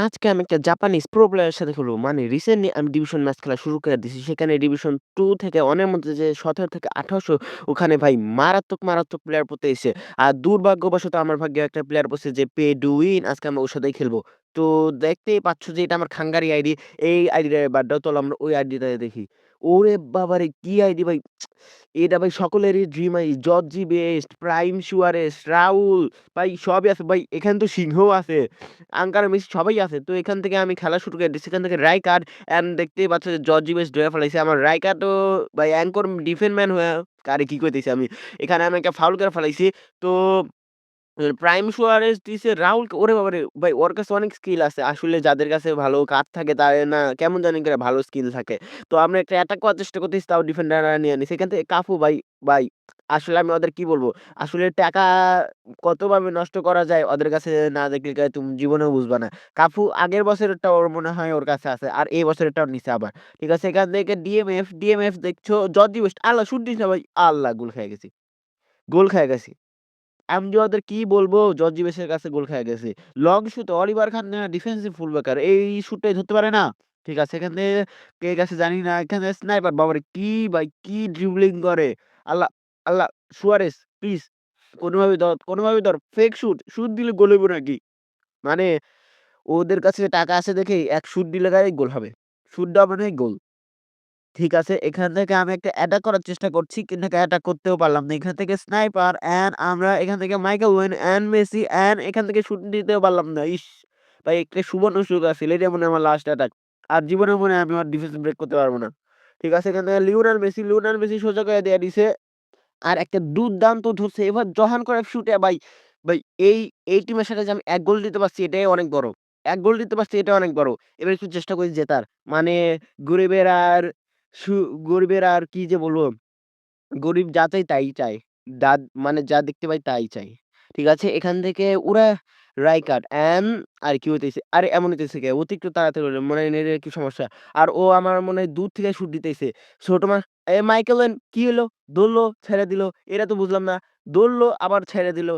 আজকে আমি একটা জাপানিজ প্রো প্লেয়ারের সাথে খেলবো। মানে রিসেন্টলি আমি ডিভিশন ম্যাচ খেলা শুরু করে দিছি। সেখানে ডিভিশন 2 থেকে অনের মধ্যে যে ১৭ থেকে ১৮০০ ওখানে ভাই মারাত্মক প্লেয়ার পড়তেইছে। আর দুর্ভাগ্যবশত আমার ভাগ্যে একটা প্লেয়ার পড়ছে যে পে টু উইন। আজকে আমরা ওর সাথেই খেলবো। তো দেখতেই পাচ্ছ যে এটা আমার খাঙ্গারি আইডি। এই আইডিটা বাদ দাও চলো আমরা ওই আইডিটাতে দেখি। ওরে বাবারে! কি আইডি ভাই! এটা ভাই সকলেরই dream ID. George Best, prime Suarez, Raul ভাই সবই আছে ভাই। এখানে তো সিংহও আছে। আঙ্কার মেসি সবাই আছে। তো এখান থেকে আমি খেলা শুরু করে দিচ্ছি। এখান থেকে রাইকার্ড অ্যান্ড দেখতেই পাচ্ছ যে জর্জি বেস্ট ধরে ফেলাইছে। আমার রাইকার্ডও ভাই অ্যাঙ্কর ডিফেন্ড ম্যান হয়ে আরে কি কইতেছি আমি। এখানে আমি একটা ফাউল করে ফেলাইছি। তো প্রাইম সুয়ারেজ দিছে রাউলকে। ওরে বাবারে! ভাই ওর কাছে অনেক স্কিল আছে। আসলে যাদের কাছে ভালো কার্ড থাকে তাদের না কেমন জানি করে ভালো স্কিল থাকে। তো আমরা একটা অ্যাটাক করার চেষ্টা করতেছি তাও ডিফেন্ডাররা নিয়ে নিছে। এখান থেকে কাফু ভাই আসলে আমি ওদের কি বলবো? আসলে টাকা কতভাবে নষ্ট করা যায় ওদের কাছে না দেখলে তুমি জীবনেও বুঝবা না। কাফু আগের বছরেরটা ওর মনে হয় ওর কাছে আছে। আর এই বছরেরটাও নিছে আবার। ঠিক আছে? এখান থেকে ডিএমএফ দেখছো জর্জি বেস্ট আল্লাহ শুট দিস না ভাই। আল্লাহ গোল খেয়ে গেছি। গোল খেয়ে গেছি। আমি যে ওদের কি বলবো? জর্জি বেসের কাছে গোল খেয়ে গেছি। লং শুট অলিভার খান ডিফেন্সিভ ফুলব্যাকার। এই শুটটাই ধরতে পারে না? ঠিক আছে, এখান থেকে কে গেছে জানি না। এখানে স্নাইপার বাবারে! কি ভাই কি ড্রিবলিং করে! আল্লাহ, আল্লাহ! সুয়ারেস প্লিজ কোনোভাবে ধর। ফেক শুট, শুট দিলে গোল হইব নাকি? মানে ওদের কাছে টাকা আছে দেখেই এক শুট দিলে গায়ে গোল হবে। শুট দেওয়া মানেই গোল। ঠিক আছে, এখান থেকে আমি একটা অ্যাটাক করার চেষ্টা করছি কিন্তু অ্যাটাক করতেও পারলাম না। এখান থেকে স্নাইপার অ্যান্ড আমরা এখান থেকে Michael when and Messi and এখান থেকে শুট দিতেও পারলাম না। ইস! ভাই একটা সুবর্ণ সুযোগ আছিল। এটাই মনে হয় আমার লাস্ট অ্যাটাক। আর জীবনেও মনে হয় আমি আর ডিফেন্স ব্রেক করতে পারব না। ঠিক আছে, এখান থেকে লিওনেল মেসি সোজা করে দিয়া দিছে। আর একটা দুর্দান্ত ধরছে। এবার জহান ক্রাইফ শুটে ভাই এই, এই টিমের সাথে যে আমি ১ গোল দিতে পারছি এটাই অনেক বড়। ১ গোল দিতে পারছি এটাই অনেক বড়। এবার একটু চেষ্টা করি জেতার। মানে গরিবের আর সু গরিবের আর কি যে বলবো? গরিব যা চায় তাই চায়। মানে যা দেখতে পাই তাই চাই। ঠিক আছে? এখান থেকে ওরা রাইকার্ড আর কি হইতেছে? আরে এমন হইতেছে কে? অতিরিক্ত তাড়াতাড়ি হলো। মনে হয় নেটের কি সমস্যা? আর ও আমার মনে হয় দূর থেকে শুট দিতেছে। ছোট মা মাইকেল ওয়েন কি হলো? দৌড়লো, ছেড়ে দিল। এটা তো বুঝলাম না। দৌড়লো আবার ছেড়ে দিল।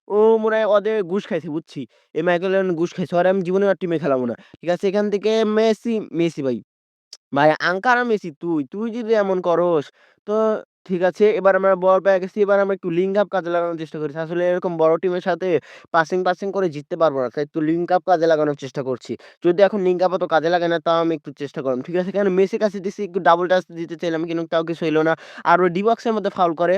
ও মনে হয় ওদের ঘুষ খাইছে বুঝছি। এই মাইকেল ওয়েন ঘুষ খাইছে। ওরে আমি জীবনেও আর টিমে খেলাবো না। ঠিক আছে? এখান থেকে মেসি ভাই আঙ্কারা মেসি তুই যদি এমন করস তো ঠিক আছে। এবার আমরা বল পেয়ে গেছি। এবার আমরা একটু লিঙ্ক আপ কাজে লাগানোর চেষ্টা করি। আসলে এরকম বড় টিমের সাথে পাসিং করে জিততে পারবো না। তাই একটু লিঙ্ক আপ কাজে লাগানোর চেষ্টা করছি। যদি এখন লিঙ্ক আপ অত কাজে লাগে না তাও আমি একটু চেষ্টা করলাম। ঠিক আছে? কেন মেসির কাছে দিছি একটু ডাবল টাচ দিতে চাইলাম কিন্তু তাও কিছু হইল না। আর ওই ডি বক্সের মধ্যে ফাউল করে।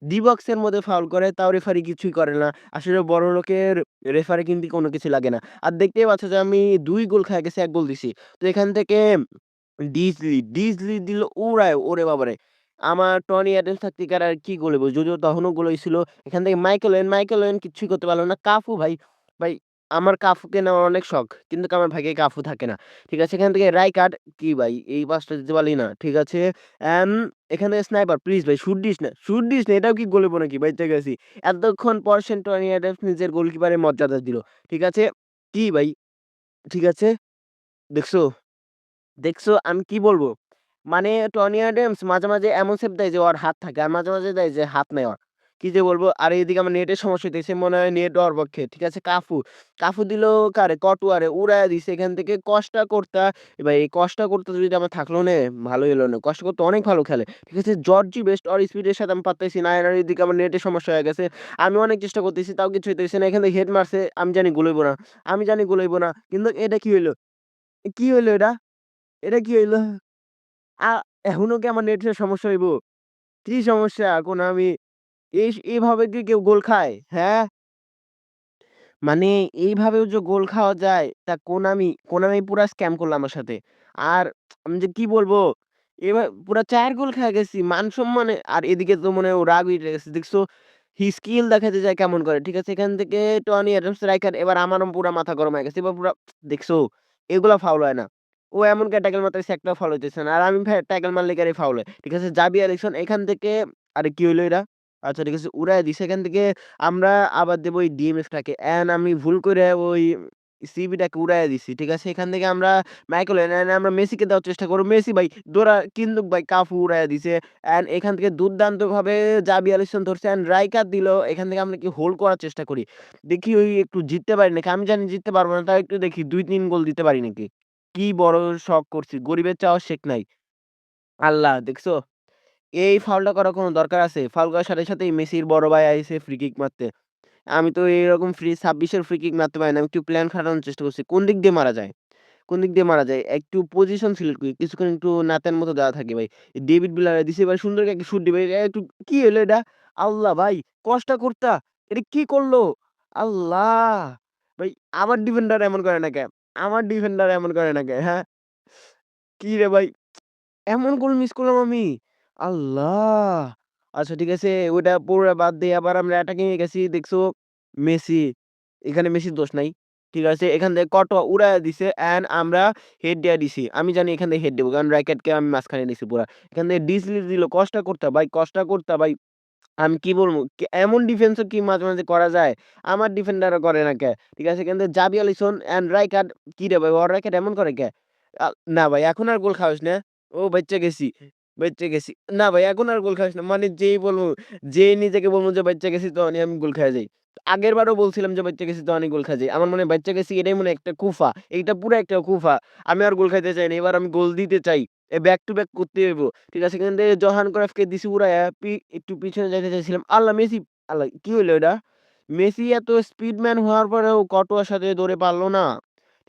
ডি বক্সের মধ্যে ফাউল করে তাও রেফারি কিছুই করে না। আসলে বড় লোকের রেফারি কিন্তু কোনো কিছু লাগে না। আর দেখতেই পাচ্ছ যে আমি ২ গোল খায়া গেছি ১ গোল দিছি। তো এখান থেকে ডিজলি দিল উড়ায়। ওরে বাবারে! আমার টনি অ্যাডামস থাকতে কি আর কি গোল হইব? যদিও তখনও গোল হইছিল। এখান থেকে মাইকেল ওয়েন কিচ্ছুই করতে পারল না। কাফু ভাই আমার কাফুকে নেওয়ার অনেক শখ। কিন্তু আমার ভাগ্যে কাফু থাকে না। ঠিক আছে? এখান থেকে রাইকার্ড কি ভাই এই পাসটা দিতে পারলি না। ঠিক আছে? অ্যান এখানে স্নাইপার প্লিজ ভাই শুট দিস না। এটাও কি গোল হইব নাকি? বাইচা গেছি। এতক্ষণ পর টনি অ্যাডামস নিজের গোলকিপারের মর্যাদা দিল। ঠিক আছে? কি ভাই? ঠিক আছে? দেখছো? দেখছো আমি কি বলবো? মানে টনি অ্যাডামস মাঝে মাঝে এমন সেভ দেয় যে ওর হাত থাকে। আর মাঝে মাঝে দেয় যে হাত নাই ওর। কি যে বলবো? আর এদিকে আমার নেটের সমস্যা হইতেছে। মনে হয় নেট ওর পক্ষে। ঠিক আছে? কাফু দিল কারে? কটুয়ারে উড়াইয়া দিছে এখান থেকে কষ্টা কর্তা। ভাই এই কষ্টা কর্তা যদি আমার থাকলো নে ভালোই হলো না। কষ্ট করতে অনেক ভালো খেলে। ঠিক আছে? জর্জি বেস্ট ওর স্পিডের সাথে আমি পারতেছি না। আর এদিকে আমার নেটের সমস্যা হয়ে গেছে। আমি অনেক চেষ্টা করতেছি তাও কিছু হইতেছে না। এখান থেকে হেড মারছে। আমি জানি গোল হইব না। আমি জানি গোল হইব না। কিন্তু এটা কি হইলো? কি হইলো এটা? এটা কি হইলো? আ এখনো কি আমার নেটের সমস্যা হইব? কি সমস্যা? এখন আমি এভাবে কি কেউ গোল খায়? হ্যাঁ? মানে এইভাবেও যে গোল খাওয়া যায় তা কোনামি পুরা স্ক্যাম করলো আমার সাথে। আর আমি যে কি বলবো? পুরা ৪ গোল খায়া গেছি। মান-সম্মানে আর এদিকে তো মনে হয় ও রাগ উইঠা গেছে। দেখছো? স্কিল দেখাতে যায় কেমন করে। ঠিক আছে? এখান থেকে টনি অ্যাডামস স্ট্রাইকার এবার আমারও পুরা মাথা গরম হয়ে গেছে। এবার পুরা দেখছো? এগুলা ফাউল হয় না। ও এমন করে ট্যাকল মারতেছে একটাও ফাউল হইতেছে না। আর আমি ভাই ট্যাকল মারলে গাড়ি ফাউল হয়। ঠিক আছে? জাবি আলেকসন এখান থেকে আরে কি হইলো এটা? আচ্ছা ঠিক আছে উড়াইয়া দিছে। এখান থেকে আমরা আবার দেব ওই ডিএমএফ টাকে। অ্যান্ড আমি ভুল কইরা ওই সিবিটাকে উড়াইয়া দিছি। ঠিক আছে? এখান থেকে আমরা মাইকেল ওয়েন আমরা মেসিকে দেওয়ার চেষ্টা করব। মেসি ভাই দৌড়া কিন্তু ভাই কাফু উড়াইয়া দিছে। অ্যান্ড এখান থেকে দুর্দান্তভাবে জাবি আলিসন ধরছে অ্যান্ড রাইকার দিল। এখান থেকে আমরা কি হোল্ড করার চেষ্টা করি। দেখি ওই একটু জিততে পারি নাকি। আমি জানি জিততে পারব না। তাও একটু দেখি ২-৩ গোল দিতে পারি নাকি। কি বড় শখ করছি। গরিবের চাওয়ার শেষ নাই। আল্লাহ দেখছো? এই ফাউলটা করার কোনো দরকার আছে? ফাউল করার সাথে, সাথেই মেসির বড় ভাই আইছে ফ্রি কিক মারতে। আমি তো এরকম ২৬ এর ফ্রি কিক মারতে পারি না। আমি একটু প্ল্যান খাটানোর চেষ্টা করছি। কোন দিক দিয়ে মারা যায়? কোন দিক দিয়ে মারা যায়? একটু পজিশন সিলেক্ট করি। কিছুক্ষণ একটু নাতের মতো দেওয়া থাকি ভাই। ডেভিড ভিলারে দিছে এবার সুন্দর একটা শুট দিবে। একটু কি হলো এটা? আল্লাহ ভাই! কষ্টা কর্তা! এটা কি করলো? আল্লাহ! ভাই আমার ডিফেন্ডার এমন করে না কেন? আমার ডিফেন্ডার এমন করে না কেন? হ্যাঁ? কি রে ভাই! এমন গোল মিস করলাম আমি? আল্লাহ! আচ্ছা ঠিক আছে ওইটা পুরা বাদ দিয়ে আবার আমরা অ্যাটাকিং এ গেছি দেখছো মেসি। এখানে মেসির দোষ নাই। ঠিক আছে? এখান থেকে কটোয়া উড়াইয়া দিছে অ্যান্ড আমরা হেড দিয়া দিছি। আমি জানি এখান থেকে হেড দিবো। কারণ র‍্যাকেটকে আমি মাঝখানে নিছি পুরা। এখান থেকে ডিসলিজ দিল কষ্টা করতা ভাই, কষ্টা করতা ভাই। আমি কি বলবো? এমন ডিফেন্সও কি মাঝে, মাঝে করা যায়? আমার ডিফেন্ডাররা করে না কে? ঠিক আছে? কিন্তু জাবি আলিসন অ্যান্ড রাইকার্ড কি রে ভাই? ওর রাইকার্ড এমন করে কে? আ না ভাই এখন আর গোল খাওয়াস না। ও বাইচ্চা গেছি, বাইচ্চা গেছি। না ভাই এখন আর গোল খাওয়াস না। মানে যেই বলবো, যেই নিজেকে বলবো যে বাইচ্চা গেছি তখনই আমি গোল খাইয়া যাই। আগেরবারও বলছিলাম যে বাইচ্চা গেছি তখনই গোল খাইয়া যাই। আমার মনে হয় বাইচ্চা গেছি এটাই মনে হয় একটা কুফা। এইটা পুরা একটা কুফা। আমি আর গোল খাইতে চাই না। এবার আমি গোল দিতে চাই। ব্যাক টু ব্যাক করতে হইব। ঠিক আছে? এখান থেকে জোহান ক্রাইফকে দিছি উড়াইয়া একটু পিছনে যাইতে চাইছিলাম। আল্লাহ! মেসি আল্লাহ! কি হইলো এটা? মেসি এত স্পিডম্যান হওয়ার পরেও কটোয়ার সাথে দৌড়ে পারল না।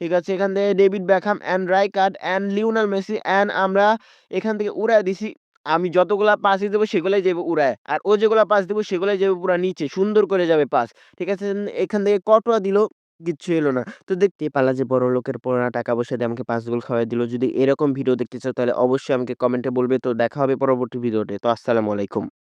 ঠিক আছে? এখান থেকে David Beckham and Rijkaard and Lionel Messi and আমরা এখান থেকে উড়াইয়া দিছি। আমি যতগুলা পাসই দেব সেগুলাই যাইব উড়ায়। আর ও যেগুলা পাস দিব সেগুলাই যাবে পুরা নিচে। সুন্দর করে যাবে পাস। ঠিক আছে? এখান থেকে কটোয়া দিল, কিচ্ছু এলো না। তো দেখতেই পারলা যে বড়লোকের পোলা টাকা-পয়সা দিয়ে আমাকে ৫ গোল খাওয়ায় দিল। যদি এরকম ভিডিও দেখতে চাও তাহলে অবশ্যই আমাকে কমেন্টে বলবে। তো দেখা হবে পরবর্তী ভিডিওতে। তো আসসালামু আলাইকুম।